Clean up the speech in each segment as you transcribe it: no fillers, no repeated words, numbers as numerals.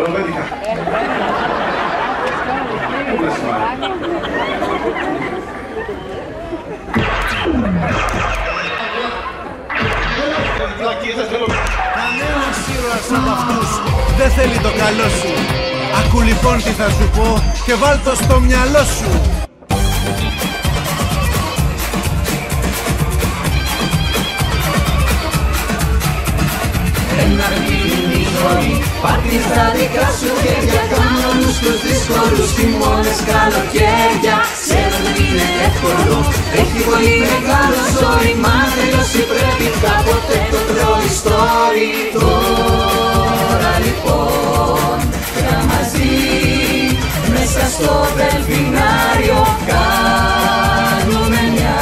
Ιταλοπαίδικα. Πού να σημαίνει. Κανένας ήρωας από αυτούς δεν θέλει το καλό σου. Ακού λοιπόν τι θα σου πω και βάλ' το στο μυαλό σου. Ένα είναι η ζωή, πάρτι στα δικά σου χέρια. Κάνω όλους τους δύσκολους χειμώνες, καλοκαίρια. Ξέρω δεν είναι εύκολο, έχει πολύ μεγάλο ζόρι. Μα τελειώσει πρέπει κάποτε το τρώει story. Τώρα λοιπόν, για μαζί, μέσα στο δελφινάριο κάνουμε μια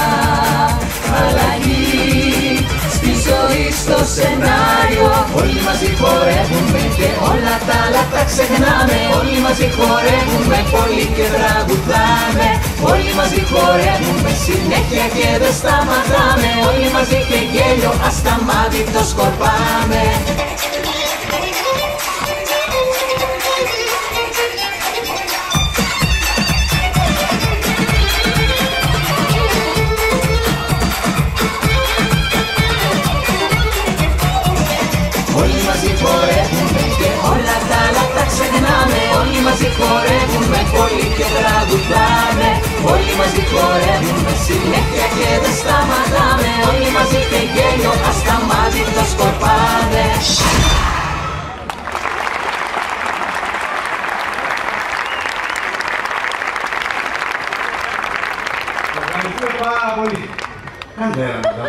αλλαγή στη ζωή, στο σενάριο. Όλοι μαζί χορεύουμε και όλα τα άλλα τα ξεχνάμε. Όλοι μαζί χορεύουμε πολύ και τραγουδάμε. Όλοι μαζί χορεύουμε συνέχεια και δεν σταματάμε. Όλοι μαζί και γέλιο ασταμάτητο σκορπάμε. Όλοι μαζί χορεύουμε και όλα τα άλλα τα ξεχνάμε. Όλοι μαζί χορεύουμε πολύ και τραγουδάμε. Όλοι μαζί χορεύουμε συνέχεια και δεν σταματάμε. Όλοι μαζί και γέλιο ασταμάτητο σκορπάμε. Ευχαριστούμε πάρα πολύ. Κάντε ένα μετά.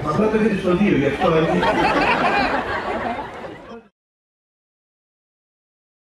Μα πρώτα έχετε στο 2, γι' αυτό έτσι.